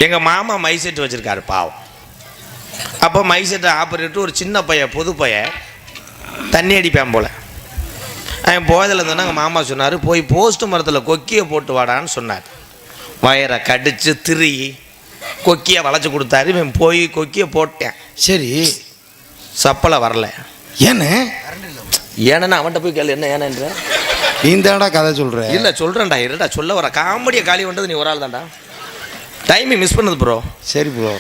எங்கள் மாமா my set வச்சுருக்காரு பாவம். அப்போ மை செட்டை ஆப்ரேட்டு ஒரு சின்ன பையன் புது பையன் தண்ணி அடிப்பேன் போல். அவன் போதில் இருந்தோன்னா எங்கள் மாமா சொன்னார், போய் போஸ்ட் மரத்தில் கொக்கியை போட்டு வாடான்னு சொன்னார். வயரை கடித்து திரி கொக்கியை வளைச்சி கொடுத்தாரு. இவன் போய் கொக்கியை போட்டேன். சரி, சப்பலை வரல. ஏன்னு ஏன்னா அவன்கிட்ட போய் கேள்வி, என்ன ஏனன்ற நீந்தாடா கதை சொல்கிற? இல்லை சொல்கிறேன்டா, இருடா சொல்ல வர. காமெடியை காலி பண்ணுறது நீ ஒரு ஆள் தான்டா. டைமை மிஸ் பண்ணது ப்ரோ. சரி ப்ரோ.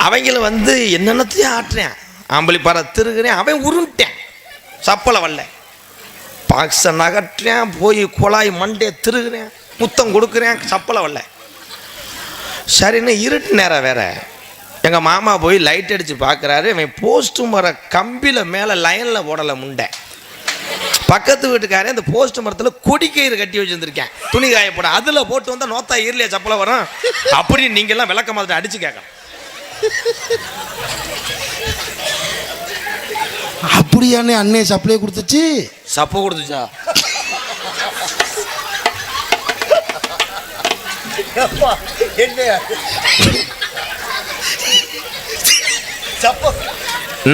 அவங்கள வந்து என்னென்னத்தையும் ஆட்டுறேன், ஆம்பளி பாறை திருகிறேன். அவன் உருண்டேன், சப்பலை வரல. பாக்ஸை நகட்டுறேன், போய் குழாய் மண்டையை திருகிறேன், முத்தம் கொடுக்குறேன், சப்பலை வரல. சரின்னு இருட்டு நேரம் வேற. எங்கள் மாமா போய் லைட் அடித்து பார்க்குறாரு. அவன் போஸ்ட்டு மர கம்பியில் மேலே லைனில் போடலை முண்டை. பக்கத்து வீட்டுக்காரன் அந்த போஸ்ட் மரத்தில் கொடிக்கயிறு கட்டி வச்சுருந்துருக்கேன், துணி காயப்பட. அதில் போட்டு வந்தால் நோத்தா ஈரலையா சப்பலை வரும் அப்படின்னு நீங்கள்லாம் விளக்க மாதிரி அடித்து கேட்கணும். அப்படியானே அண்ணே சப்ளை கொடுத்துச்சு? சப்பை கொடுத்துச்சா?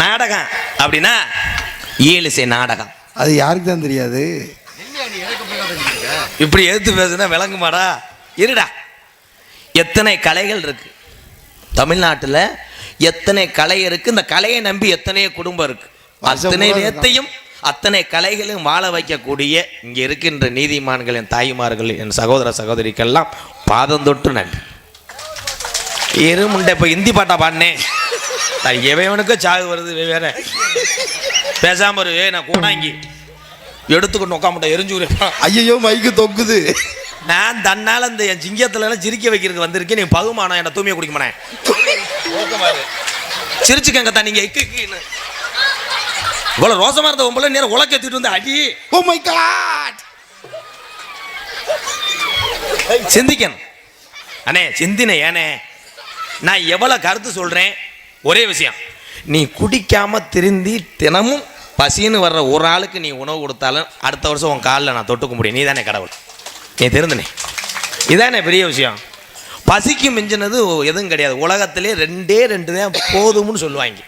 நாடகம் அப்படின்னா ஏழுசை நாடகம். அது யாருக்கு தான் தெரியாது. இப்படி எடுத்து பேசுனா விளங்குமாடா? இருடா. எத்தனை கலைகள் இருக்கு தமிழ்நாட்டில், எத்தனை கலை இருக்கு. இந்த கலையை நம்பி எத்தனை குடும்பம் இருக்கு. அத்தனை நேரத்தையும் அத்தனை கலைகளையும் வாழ வைக்கக்கூடிய இங்கே இருக்கின்ற நீதிமான்கள், என் தாய்மார்கள், என் சகோதர சகோதரிக்கெல்லாம் பாதம் தொட்டு நன்றி. முண்டை இப்போ ஹிந்தி பாட்டா பாடினேன். எவனுக்கு சாகு வருது வேற. பேசாம ஒரு நான் கூடாங்கி எடுத்துக்கணும் உட்காமட்ட எரிஞ்சு. ஐயோ மைக்கு தொக்குது. நான் தன்னால் இந்த என் சிங்கத்துல சிரிக்க வைக்கிறதுக்கு வந்திருக்கேன். நீ பகுமானம் என்ன தூமியை குடிக்க மாட்டேன். சிரிச்சுக்கங்க தான் நீங்க. இவ்வளவு ரோசமா இருந்த உங்களை நேரம் உலக்கத்திட்டு வந்து அடி. Oh my God. சிந்திக்கணும் அண்ணே, சிந்தின. ஏனே நான் எவ்வளவு கருத்து சொல்றேன். ஒரே விஷயம், நீ குடிக்காம திருந்தி தினமும் பசின்னு வர்ற ஒரு ஆளுக்கு நீ உணவு கொடுத்தாலும் அடுத்த வருஷம் உன் காலில் நான் தொட்டுக்க முடியும். நீ தானே கடவுள், நீ திருந்தினே. இதானே பெரிய விஷயம். பசிக்கு மிஞ்சினது எதுவும் கிடையாது. உலகத்திலே ரெண்டே தான் போதும்னு சொல்லுவாங்க.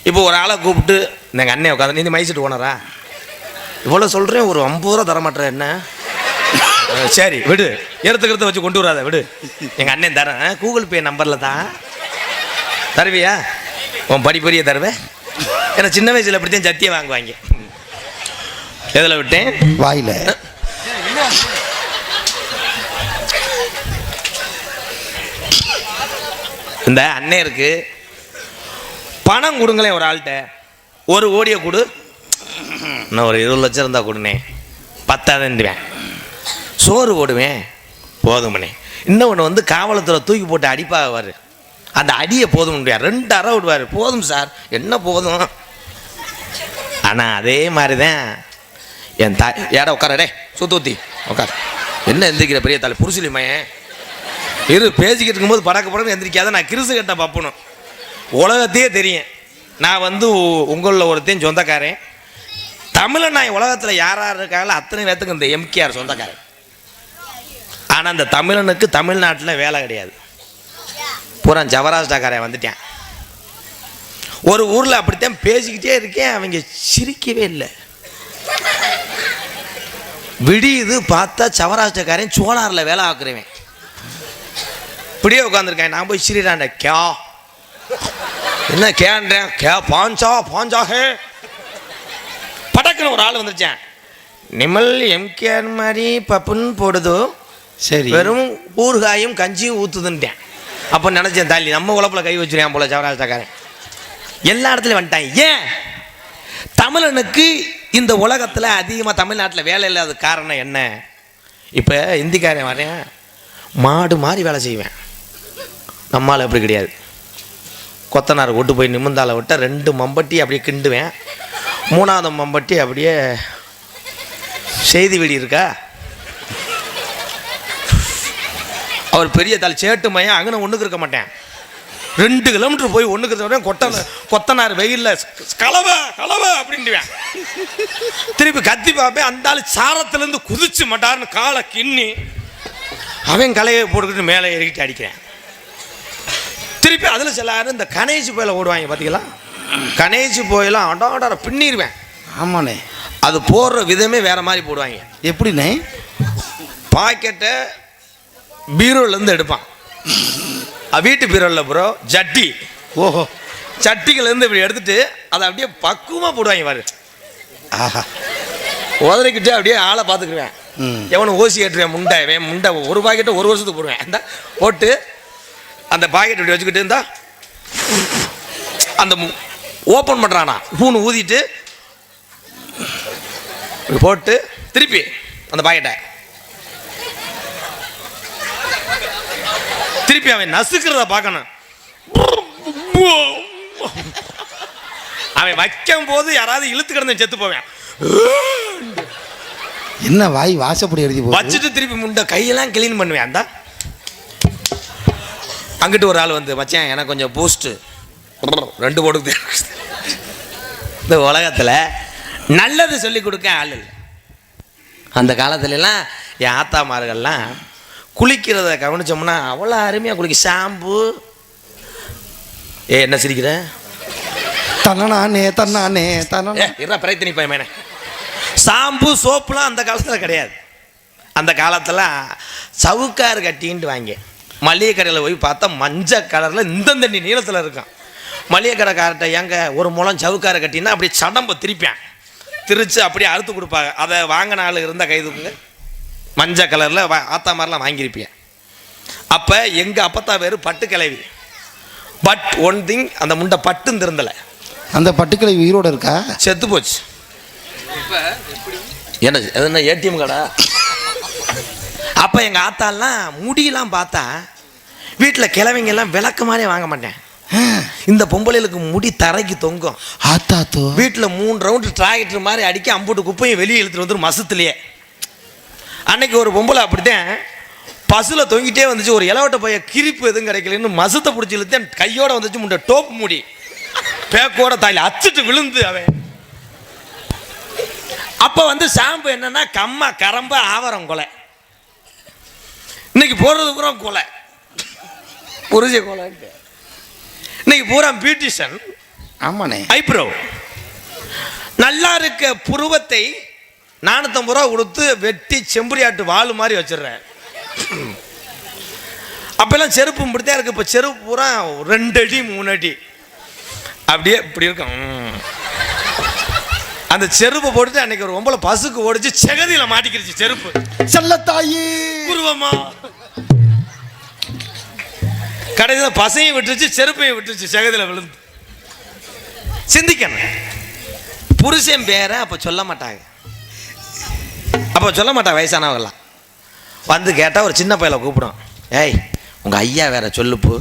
இப்போ ஒரு ஆளை கூப்பிட்டு எங்கள் அண்ணன் உட்காந்து, நீ மைசிட்டு போனரா இவ்வளோ சொல்கிறேன், ஒரு 50 ரூபா தரமாட்டேற என்ன? சரி விடு, எடுத்துக்கிறத வச்சு கொண்டு வராத விடு. எங்கள் அண்ணன் தரேன், கூகுள் பே நம்பரில் தான் தருவியா? உன் படிப்பறிய தருவேன். ஏன்னா சின்ன வயசில் அப்படித்தான் சத்தியம் வாங்குவாங்க. எதில் விட்டேன்? வாயில. இந்த அண்ணன் இருக்கு, பணம் கொடுங்களேன் ஒரு ஆள்கிட்ட. 1 கோடியை கொடு, நான் ஒரு 20 லட்சம் இருந்தால் கொடுனே, 10,000 சோறு போடுவேன் போதுமனே. இன்னொன்று வந்து காவலத்தில் தூக்கி போட்டு அடிப்பாக, அந்த அடியை போதும் முடியாது, 2 அறை விடுவார். போதும் சார், என்ன போதும். ஆனால் அதே மாதிரி தான் என் தாய். ஏடா உட்காரடே சுத்தூத்தி உட்கார். என்ன எந்திரிக்கிற பெரிய தாய் புருஷலி மையன் இரு. பேசிக்கிட்டு இருக்கும்போது படக்க படம் எந்திரிக்காத. நான் கிறிசு கட்ட பப்புனும் உலகத்தையே தெரியும். நான் வந்து உங்களில் ஒருத்தையும் சொந்தக்காரன். தமிழன் நான் உலகத்தில் யார் யார் இருக்காங்களோ அத்தனை பேர்த்துக்கு இந்த எம்கேஆர் சொந்தக்காரன். ஆனால் அந்த தமிழனுக்கு தமிழ்நாட்டில் வேலை கிடையாது. பூரா ஜவராஷ்டாக்காரன் வந்துட்டேன். ஒரு ஊரில் அப்படித்தான் பேசிக்கிட்டே இருக்கேன், அவங்க சிரிக்கவே இல்லை. விடியுது பார்த்தா சவராஷ்டக்காரன் சோலாரில் வேலை ஆக்குறவன் இப்படியே உட்காந்துருக்கேன். நான் போய் சிரிடாண்ட கே என்ன கேன்றேன், கே பாஞ்சா பாஞ்சாக படக்குன்னு ஒரு ஆள் வந்துருச்சேன். நிமல் எம்கேஆர் மாதிரி பப்புன்னு போடுதோ, சரி வெறும் ஊறுகாயும் கஞ்சியும் ஊற்றுதுன்ட்டேன். அப்போ நினச்சேன், தாலி நம்ம உழப்பில் கை வச்சுருவேன் போல சவராஷ்டக்காரன். எல்லா இடத்துலையும் வந்துட்டான். ஏன்? தமிழனுக்கு இந்த உலகத்தில் அதிகமாக தமிழ்நாட்டில் வேலை இல்லாத காரணம் என்ன? இப்போ இந்திக்காரன் வரேன், மாடு மாதிரி வேலை செய்வேன். நம்மால் அப்படி கிடையாது. கொத்தனார் கொண்டு போய் நிமிந்தால விட்டால் 2 மம்பட்டி அப்படியே கிண்டுவேன். 3ஆவது மம்பட்டி அப்படியே செய்தி வெடி இருக்கா. அவர் பெரிய தலை சேட்டு மையம், அங்கே ஒன்றுக்கு இருக்க மாட்டேன். 2 கிலோமீட்டர் போய் ஒன்றுக்கு கொத்தனார் வெயில்ல கலவை கலவை அப்படின்ட்டுவேன். திருப்பி கத்தி பார்ப்பேன், அந்த ஆள் சாரத்துலேருந்து குதிச்சு மாட்டார்னு காலை கிண்ணி அவன் கலையை போட்டுக்கிட்டு மேலே ஏறிக்கிட்டு அடிக்கிறேன். திருப்பி அதில் சில யாரும் இந்த கணேசி போயில ஓடுவாங்க பார்த்தீங்களா, கணேசி போயெல்லாம் அடாட பின்னிடுவேன். ஆமாண்ணே. அது போடுற விதமே வேற மாதிரி போடுவாங்க. எப்படிண்ணே? பாக்கெட்டை பீரோலேருந்து எடுப்பான். வீட்டு பீரோவில் ப்ரோ ஜட்டி. ஓஹோ. சட்டிகள்லேருந்து இப்படி எடுத்துட்டு அதை அப்படியே பக்குவமாக போடுவாங்க பாரு. ஆஹா. உதறிக்கிட்டே அப்படியே ஆளை பார்த்துக்குவேன். எவனும் ஓசி ஏற்றுவேன் முண்டை முண்டை ஒரு பாக்கெட்டை ஒரு வருஷத்துக்கு போடுவேன். அந்த போட்டு அந்த பாக்கெட் இப்படி வச்சுக்கிட்டு இருந்தா அந்த ஓப்பன் பண்ணுறானா பூனை ஊதிட்டு போட்டு திருப்பி அந்த பாக்கெட்டை திருப்பி அவன் நசுக்கிறத பார்க்கணும். அவன் வைக்கும் போது யாராவது இழுத்து கிடந்து செத்து போவேன். என்ன வாய் வாசப்படி எழுதி வச்சுட்டு திருப்பி முண்டை கையெல்லாம் கிளீன் பண்ணுவேன். அந்த அங்கிட்டு ஒரு ஆள் வந்து மச்சான் எனக்கு கொஞ்சம் பூஸ்ட் 2 போடுது. இந்த உலகத்தில் நல்லது சொல்லி கொடுக்க ஆள் இல்லை. அந்த காலத்துலலாம் என் ஆத்தாமார்கள்லாம் குளிக்கிறத கவனிச்சோம்னா அவ்வளோ அருமையாக குளிக்க. ஷாம்பு என்ன சிரிக்கிற தன்னானே தன்னானே தன்னானே என்ன பிரயத்தனி பயமேனே. ஷாம்பு சோப்புலாம் அந்த காலத்தில் கிடையாது. அந்த காலத்தில் சவுக்கார் கட்டின்ட்டு வாங்க மளிகை கடையில் போய் பார்த்தா மஞ்சள் கலரில் இந்த தண்ணி நீளத்தில் இருக்கும். மளிகை கடைக்கார்ட்ட ஏங்க ஒரு முளம் சவுக்கார கட்டினா அப்படி சடம்பை திருப்பேன் திரிச்சு அப்படியே அறுத்து கொடுப்பாங்க. அதை வாங்கின ஆள் இருந்தால் கைதுக்குங்க. மஞ்சள் கலரில் ஆத்தா மாதிரிலாம் வாங்கியிருப்பேன். அப்போ எங்கள் அப்பத்தா பேர் பட்டு கிளவி. பட் ஒன் திங் அந்த முண்டை பட்டுன்னு திருந்தலை. அந்த பட்டுக்கிளை உயிரோடு இருக்கா? செத்து போச்சு. என்ன என்ன ஏடிஎம் கார்டா? அப்போ எங்கள் ஆத்தாலாம் முடியெல்லாம் பார்த்தா வீட்டில் கிழவிங்கெல்லாம் விளக்கு மாதிரியே வாங்க மாட்டேன். இந்த பொம்பளைகளுக்கு முடி தரைக்கு தொங்கும். ஆத்தாத்தோ வீட்டில் 3 ரவுண்டு டிராக்டர் மாதிரி அடிக்க அம்புட்டு குப்பையும் வெளியே இழுத்துட்டு வந்துடும் மசத்துலேயே. அன்னைக்கு ஒரு பொம்பளை அப்படித்தான் பஸ்ஸில் தொங்கிட்டே வந்துச்சு. ஒரு இலவட்ட பைய கிரிப்பு எதுவும் கிடைக்கலன்னு மசத்தை பிடிச்சி இழுத்தேன். கையோட வந்துச்சு முண்டை டோப்பு மூடி பேக்கோட தாயில் அச்சுட்டு விழுந்து அவன். அப்போ வந்து ஷாம்பு என்னன்னா கம்மா கரம்ப ஆவரம் கொலை. இன்னைக்கு போடுறது பூரா கொலை புரிஞ்ச கொலை. இன்னைக்கு பூரா பியூட்டிஷன். ஆமாண்ணே. ஐப்ரோ நல்லா இருக்க புருவத்தை 450 ரூபா கொடுத்து வெட்டி செம்பரியாட்டு வாள் மாதிரி வச்சிடுறேன். அப்பெல்லாம் செருப்பு இப்படித்தான் இருக்கு. இப்போ செருப்பு பூரா 2 அடி 3 அடி அப்படியே இப்படி இருக்கும். அந்த செருப்பை போட்டுட்டு அன்னைக்கு ஒரு ஒம்பளை பசுக்கு ஓடிச்சு செகதியில மாட்டிக்கிடுச்சு செருப்பு. செல்லத்தாயி குருவமா கடைசியில் பசையும் விட்டுருச்சு செருப்பையும் விட்டுருச்சு செகதியில் விழுந்து. சிந்திக்கணும். புருஷன் பேர அப்போ சொல்ல மாட்டாங்க. அப்போ சொல்ல மாட்டாங்க. வயசானவங்கலாம் வந்து கேட்டால் ஒரு சின்ன பையலை கூப்பிடும். ஏய் உங்கள் ஐயா வேற சொல்லுப்பு,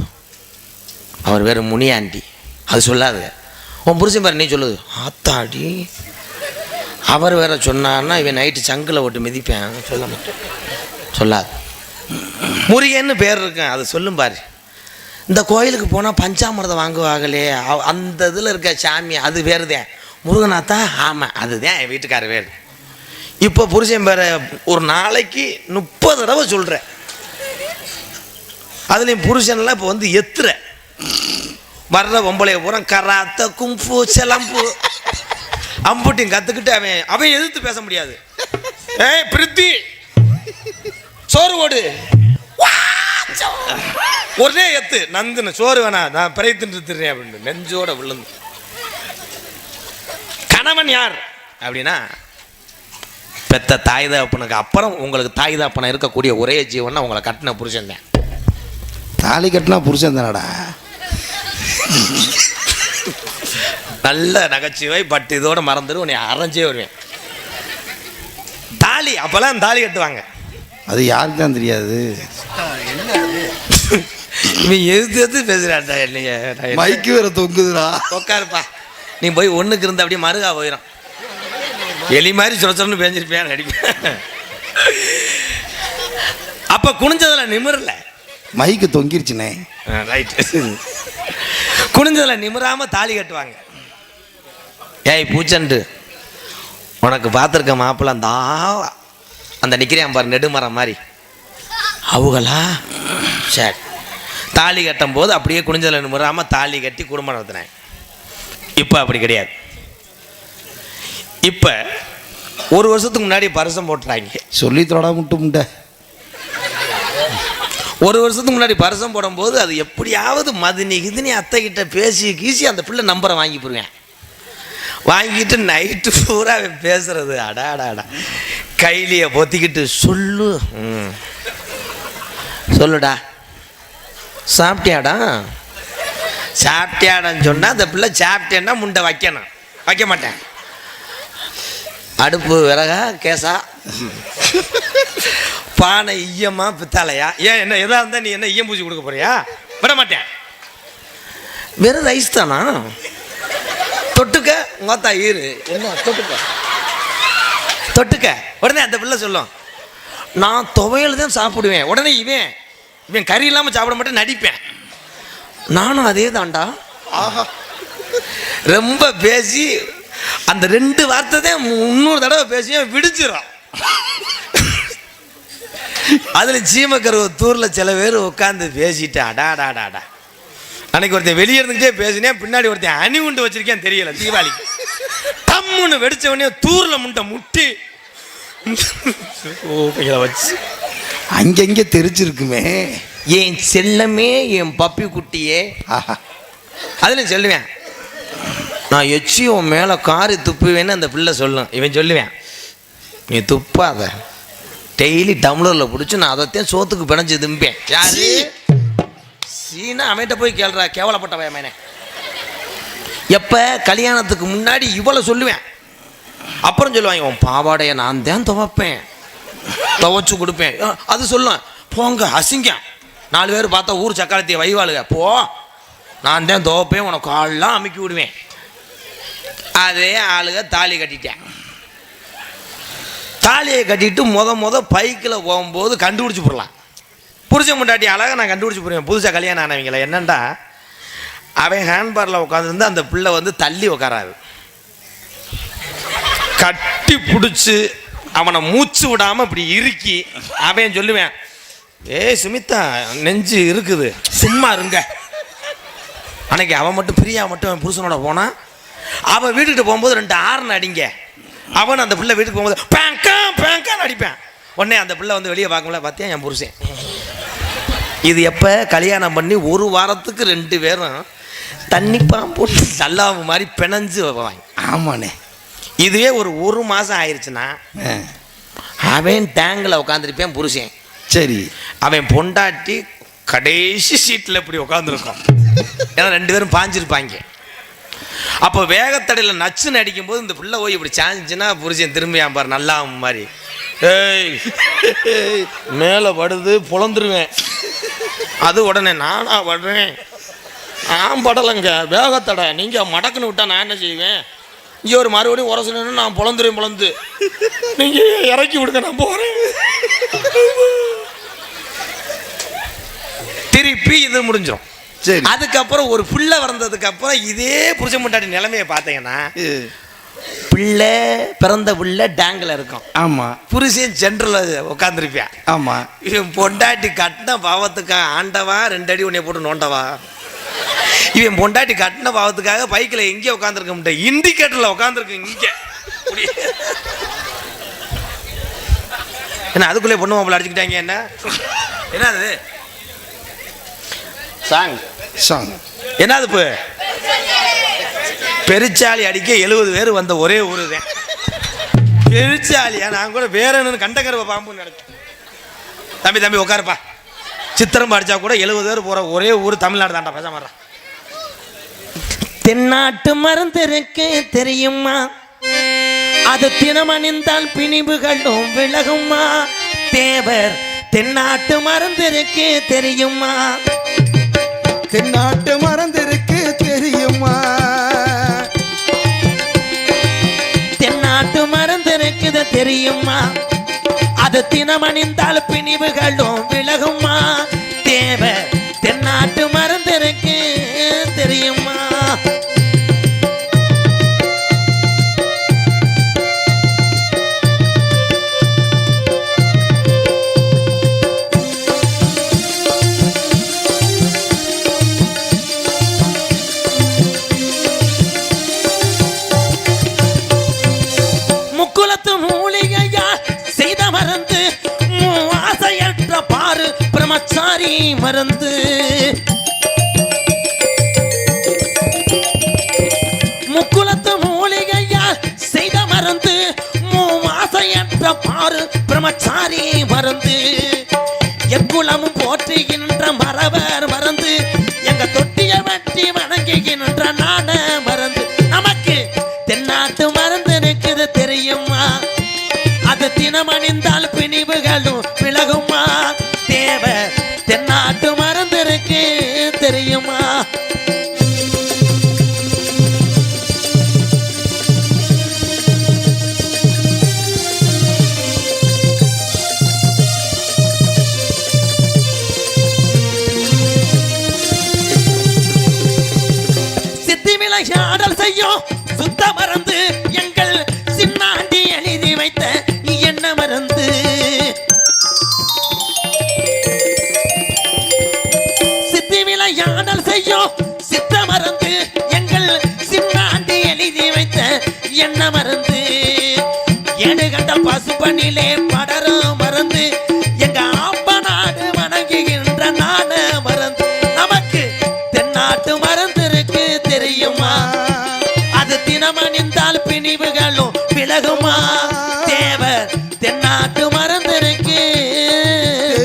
அவர் வேறு முனியாண்டி. அது சொல்லாது. உன் புருஷன் பேர் நீ சொல்லுது. ஆத்தாடி அவர் வேற சொன்னான்னா இவன் நைட்டு சங்கில் ஓட்டு மிதிப்பேன். சொல்ல மாட்டேன். சொல்லாது. முருகன்னு பேர் இருக்கேன் அது சொல்லும் பாரு. இந்த கோயிலுக்கு போனால் பஞ்சாமிரதம் வாங்குவாங்களே அந்த இதில் இருக்க சாமி அது வேறுதேன். முருகனாத்தா ஆமாம் அதுதான் என் வீட்டுக்கார வேறு. இப்போ புருஷன் பேரை ஒரு நாளைக்கு 30 தடவை சொல்கிறேன். அதுலேயும் புருஷன்லாம் இப்போ வந்து எத்துற வர்ற பொம்பளைய பூரா கராத்த கும்பு செலம்பு அம்புட்டியும் கற்றுக்கிட்டு அவன் எதிர்த்து பேச முடியாது. ஏய் பிரித்தி சோறு ஓடு ஒரே எத்து நந்துன்னு சோறு வேணா நான் பிரைத்துட்டு திடுறேன் அப்படின்னு நெஞ்சோட விழுந்து. கணவன் யார் அப்படின்னா பெத்த தாய் தகப்பனுக்கு அப்புறம் உங்களுக்கு தாய் தகப்பனை இருக்கக்கூடிய ஒரே ஜீவன் உங்களை கட்டின புருஷன் தான். தாலி கட்டினா புருஷன் தானடா. நல்ல நகைச்சுவை. பட் இதோட மறந்துடும் உன்னை அரைஞ்சே வருவேன். தாலி அப்பெல்லாம் தாலி கட்டுவாங்க. அது யாருக்கு தான் தெரியாது. இவன் எது பேசுறாட்டா இல்லைங்க. மைக்கு வேற தொங்குதுடா. உட்காருப்பா. நீ போய் ஒன்றுக்கு இருந்து அப்படியே மருகா போயிடும். எலி மாதிரி சொன்னு பேஞ்சிருப்பேன் நடிப்பேன். அப்போ குனிஞ்சதில் நிமிரல. மைக்கு தொங்கிருச்சுனே. ரைட்டு. குனிஞ்சதில் நிமிராமல் தாலி கட்டுவாங்க. ஏய் பூச்சண்டு உனக்கு பார்த்துருக்க மாப்பிள்ள அந்த நிற்கிறேன் பாரு நெடுமரம் மாதிரி அவங்களா. சரி தாலி கட்டும் போது அப்படியே குனிஞ்சல நிமிராமல் தாலி கட்டி குடும்பம் நடத்தினேன். இப்போ அப்படி கிடையாது. இப்போ ஒரு வருஷத்துக்கு முன்னாடி பரிசம் போட்டுறாங்க. சொல்லி தொட முட்டை ஒரு வருஷத்துக்கு முன்னாடி பரிசம் போடும்போது அது எப்படியாவது மதினி கிதினி அத்தை கிட்ட பேசி கீசி அந்த பிள்ளை நம்பரை வாங்கி போடுவேன். வாங்கிட்டு நைட்டு பூரா பேசுறது அடாடாடா கைலியை பொத்திக்கிட்டு சொல்லுடா சாப்பிட்டியாடா சாப்பிட்டியாடான்னு சொன்னால் அந்த பிள்ளை சாப்பிட்டேன்னா முண்டை வைக்கணும், வைக்க மாட்டேன். அடுப்பு விறகா கேஸா பானை ஈயமா பித்தாலையா, ஏன் என்ன எதாக இருந்தால் நீ என்ன ஈயம் பூச்சி கொடுக்க போறியா? விட மாட்டேன். வெறும் ரைஸ் தானா? தொட்டுக்க உங்கத்தா ஈரு என்ன தொட்டுக்க. உடனே அந்த பிள்ளை சொல்லும் நான் துவையல் தான் சாப்பிடுவேன். உடனே இவன் கறி இல்லாமல் சாப்பிட மாட்டேன் நடிப்பேன். நானும் அதே தான்டா. ஆஹா ரொம்ப பேசி அந்த 2 வார்த்தை தான் 300 தடவை பேசி விடிச்சிடும். அதில் சீமக்கருவத்தூரில் சில பேர் உட்காந்து பேசிட்டு அடாடாடாடா. அன்னைக்கு ஒருத்தன் வெளியே இருந்துக்கிட்டே பேசினேன், பின்னாடி ஒருத்தன் அணி உண்டு வச்சிருக்கேன் தெரியல. தீபாவளிக்கு டம்முன்னு வெடிச்ச உடனே தூரில் முண்டை முட்டி வச்சு அங்கங்கே தெரிச்சிருக்குமே. என் செல்லமே என் பப்பி குட்டியே. அதில் சொல்லுவேன் நான் எச்சி உன் மேலே காரி துப்புவேன்னு அந்த பிள்ளை சொல்லும். இவன் சொல்லுவேன் நீ துப்பாத, டெய்லி டம்ளரில் பிடிச்சி நான் அதைத்தான் சோத்துக்கு பிணைஞ்சு தும்பேன். யாரு சீனா அவன்கிட்ட போய் கேள்றா கேவலப்பட்ட பயமேனே. எப்போ கல்யாணத்துக்கு முன்னாடி இவ்வளோ சொல்லுவேன். அப்புறம் சொல்லுவாங்க உன் பாவாடையை நான் தான் துவைப்பேன், துவைச்சு கொடுப்பேன். அது சொல்லுவேன் போங்க அசிங்க 4 பேர் பார்த்தா ஊர் சக்காலத்திய வைவாளுங்க போ, நான் தான் துவைப்பேன் உனக்கு காலெலாம் அமுக்கி விடுவேன். அதே ஆளுக தாலி கட்டிட்டேன். தாலியை கட்டிட்டு முத பைக்கில் போகும்போது கண்டுபிடிச்சி போடலாம். புருஷன் முண்டாட்டி அழகாக நான் கண்டுபிடிச்சி போடுவேன். புதுசாக கல்யாணம் ஆனவங்கள என்னண்டா அவன் ஹேண்ட்பாரில் உட்காந்துருந்து அந்த பிள்ளை வந்து தள்ளி உட்காராது, கட்டி பிடிச்சி அவனை மூச்சு விடாமல் இப்படி இறுக்கி அவன் சொல்லுவேன் ஏய் சுமிதா நெஞ்சு இருக்குது சும்மா இருங்க. அன்னைக்கு அவன் மட்டும் பிரியா மட்டும் அவன் புருஷனோட போனான். அவன் வீட்டுக்கிட்ட போகும்போது 2 ஆர்ன் அடிங்க. அவன் அந்த பிள்ளை வீட்டுக்கு போகும்போது பேங்கான்னு அடிப்பேன். உடனே அந்த பிள்ளை வந்து வெளியே பார்க்கல பார்த்தியா என் புருஷன். இது எப்போ கல்யாணம் பண்ணி 1 வாரத்துக்கு 2 பேரும் தண்ணி பாம்பு நல்லாவு மாதிரி பிணைஞ்சு வைப்பாங்க. ஆமாண்ணே. இதுவே ஒரு மாதம் ஆயிடுச்சுன்னா அவன் டேங்கில் உட்காந்துருப்பேன் புருஷன். சரி அவன் பொண்டாட்டி கடைசி சீட்டில் இப்படி உட்காந்துருக்கான். ஏன்னா 2 பேரும் பாஞ்சிருப்பாங்க. அப்போ வேகத்தடையில் நச்சுன்னு அடிக்கும்போது இந்த பிள்ளை போய் இப்படி சாஞ்சுன்னா புருஷன் திரும்பியான் பாரு நல்லா மாதிரி. ஏய் மேலே படுது பொழந்துருவேன். அது உடனே நானா படுறேன், நான் படலைங்க வேகத்தடை நீங்கள் மடக்குன்னு விட்டா நான் என்ன செய்வேன்? இங்கே ஒரு மறுபடியும் உரசணுன்னு நான் பொழந்து நீங்கள் இறக்கி விடுங்க நான் போகிறேன். திருப்பி இது முடிஞ்சிடும். சரி அதுக்கப்புறம் ஒரு பிள்ளை வந்ததுக்கு அப்புறம் இதே புருஷன் முண்டாட்டி நிலைமையை பார்த்தீங்கன்னா பிள்ளை பிறந்த பிள்ளை டேங்கில் இருக்கும். ஆமாம் புருஷன் சென்ட்ரலில் உட்காந்துருப்பேன். ஆமாம் இவன் பொண்டாட்டி கட்டின பாவத்துக்காக ஆண்டவா 2 அடி உன்னை போட்டு நோண்டவா. இவன் பொண்டாட்டி கட்டின பாவத்துக்காக பைக்கில் எங்கே உட்காந்துருக்க முடியும், இண்டிகேட்டரில் உட்காந்துருக்கு இங்கே. என்ன அதுக்குள்ளே பொண்ணு மாப்பிள்ள அடிச்சுக்கிட்டாங்க என்ன என்ன அது சாங் என்னது இப்போ பெருச்சாலி அடிக்க 70 பேர் வந்த ஒரே ஊரு தான் பெருச்சாலியா. நான் கூட வேற என்ன கண்டகரவ பாம்புன்னு நினைச்சேன். தம்பி உட்காருப்பா. சித்திரம் அடிச்சா கூட 70 பேர் போற ஒரே ஊர் தமிழ்நாடு தாண்டா. பேச மாட்டா. தென்னாட்டு மருந்து இருக்கு தெரியுமா, அது தினமணிந்தால் பிணிவுகளும் விலகுமா. தேவர் தென்னாட்டு மருந்து இருக்கு தெரியுமா, தென்னாட்டு மருந்து இருக்கு தெரியுமா, தென்னாட்டு மருந்து இருக்குது தெரியுமா, அது தினமணிந்தால் பிணிவுகளும் விலகுமா. தேவர் தென்னாட்டு மருந்து இருக்கு தெரியுமா. பிரம்மச்சாரி மருந்து முக்குலத்து மூலிகையா செய்த மருந்து மூமாசையற்ற பாரு பிரம்மச்சாரி மருந்து எக்குலமும் போற்றுகின்ற மரவர் மருந்து எங்க தொட்டிய வெட்டி வணங்குகின்ற நான மருந்து நமக்கு தென்னாட்டு மருந்து இருக்குது தெரியுமா அது தினமணிந்தால் பிணிவுகளும் விலகுமா தேவை தென்னாட்டு மருந்து இருக்கு தெரியுமா விளையாடல் செய்யும் சுத்த மருந்து எங்கள் சின்னாண்டி எழுதி வைத்த என்ன மருந்து சித்தி விளையாடல் செய்யும் சித்த மருந்து எங்கள் சின்னாண்டி எழுதி வைத்த என்ன மருந்து ஏடு கண்ட பசுப்பனிலே படரும் மருந்து எங்க அப்ப நாடு வணங்குகின்ற நான மருந்து நமக்கு தென்னாட்டு மருந்து இருக்கு தெரியுமா அது தினமணிந்தால் பிணிவுகளும் விலகுமா தேவர் தென்னாட்டு மருந்து இருக்கு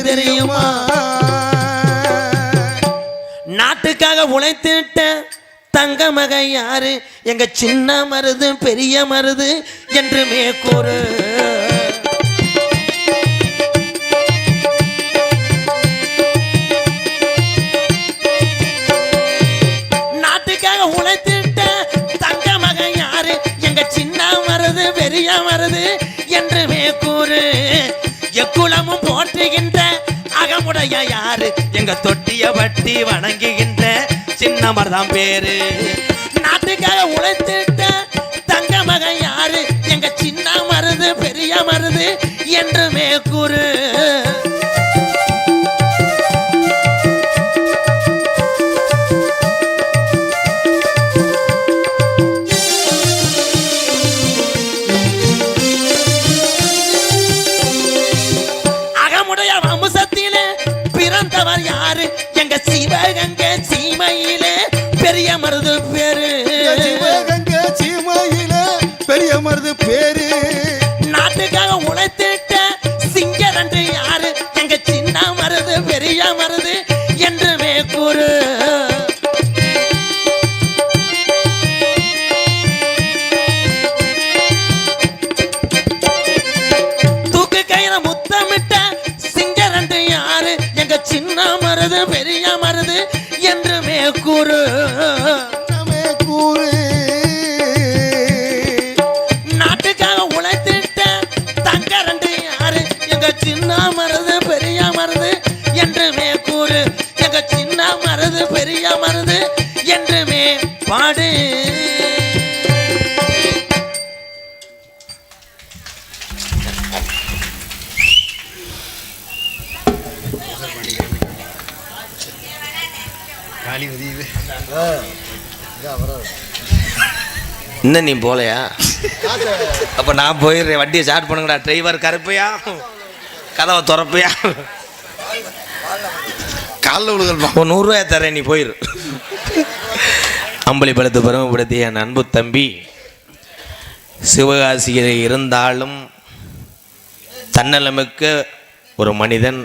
தெரியுமா நாட்டுக்காக உழைத்திட்ட தங்க மகன் யாரு எங்க சின்ன மருது பெரிய மருது என்றுமே கூறு உழைத்திட்ட தங்க மகன் யாரு எங்க சின்ன மருது பெரிய மருது என்றுமே கூறு எக்குலமும் போற்றுகின்ற அகமுடைய யாரு எங்க தொட்டிய வட்டி வணங்குகின்ற சின்ன மருதான் பேரு நாட்டுக்காக உழைத்திட்ட தங்க மகன் யாரு எங்க சின்ன மருது பெரிய மருது என்றுமே கூறு பிறந்தவர் யாரு எங்க சிவகங்கை சீமையிலே பெரிய மருது பேரு சிவகங்கை சீமையிலே பெரிய மருது பேரு நாட்டுக்காக உழைத்திட்ட சிங்கரண்டு யாரு எங்க சின்ன மருது பெரிய மருது என்றுமே கூறு தூக்கு கயிற முத்தமிட்ட சிங்கரண்டு யாரு எங்க சின்ன மருது பெரிய மருது என்றுமே கூறு நாட்டுக்காக உழைத்திட்ட தங்க ரெண்டு யாரு எங்க சின்ன மருது பெரிய மருது என்றுமே கூறு எங்க சின்ன மருது பெரிய மருது என்றுமே பாடு இன்னும் நீ போலையா அப்ப நான் போயிடுறேன் வண்டியை ஸ்டார்ட் பண்ணுங்கடா டிரைவர் கருப்பையா கதவை திறப்பையா காலில் விழுகல் ஒரு 100 ரூபாய் தரேன் நீ போயிரு அம்பலிபலத்து பெருமைப்படுத்திய என் அன்பு தம்பி சிவகாசியில் இருந்தாலும் தன்னலமிக்க ஒரு மனிதன்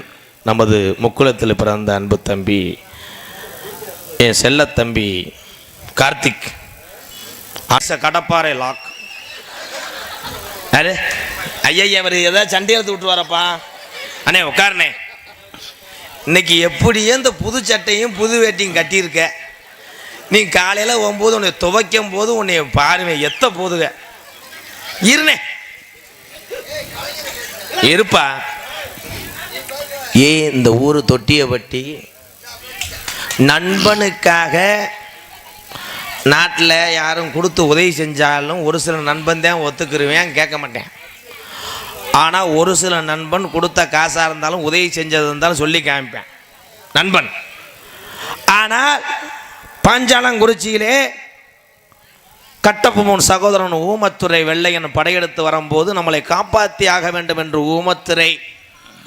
நமது முக்குளத்தில் பிறந்த அன்பு தம்பி என் செல்ல தம்பி கார்த்திக் கடப்பாறை லாக் அரே ஐயா அவர் ஏதாவது சண்டை எடுத்து விட்டு வரப்பா அண்ணே உட்காருண்ணே இன்னைக்கு எப்படியே இந்த புது சட்டையும் புது வேட்டியும் கட்டியிருக்க நீ காலையில் 9 உன்னை துவைக்கும் போது உன்னை பாருவேன் எத்த போதுக இருனே இருப்பா ஏன் இந்த ஊர் தொட்டியை பட்டி நண்பனுக்காக நாட்டில் யாரும் கொடுத்து உதவி செஞ்சாலும் ஒரு சில நண்பன் தான் ஒத்துக்குருவேன் கேட்க மாட்டேன் ஆனால் ஒரு சில நண்பன் கொடுத்த காசாக இருந்தாலும் உதவி செஞ்சது இருந்தாலும் சொல்லி காமிப்பேன் நண்பன். ஆனால் பாஞ்சாலங்குறிச்சியிலே கட்டபொம்மன் சகோதரன் ஊமத்துறை வெள்ளையன் படையெடுத்து வரும்போது நம்மளை காப்பாற்றி ஆக வேண்டும் என்று ஊமத்துறை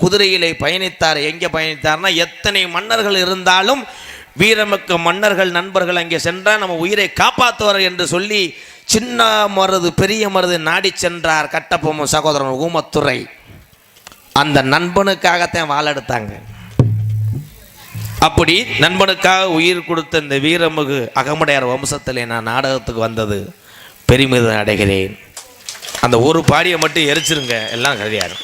குதிரையிலே பயணித்தார். எங்கே பயணித்தார்னா, எத்தனை மன்னர்கள் இருந்தாலும் வீரமிக்க மன்னர்கள் நண்பர்கள் அங்கே சென்றால் நம்ம உயிரை காப்பாற்றுவார் என்று சொல்லி சின்ன மருது பெரிய மருது நாடி சென்றார் கட்டபொம்மன் சகோதரன் ஊமத்துறை. அந்த நண்பனுக்காகத்தான் வாழெடுத்தாங்க. அப்படி நண்பனுக்காக உயிர் கொடுத்த இந்த வீரமிகு அகமுடையார் வம்சத்திலே நான் நாடகத்துக்கு வந்தது பெருமிதம் அடைகிறேன். அந்த ஒரு பாடியை மட்டும் எரிச்சிருங்க, எல்லாம் சரியாயிரும்.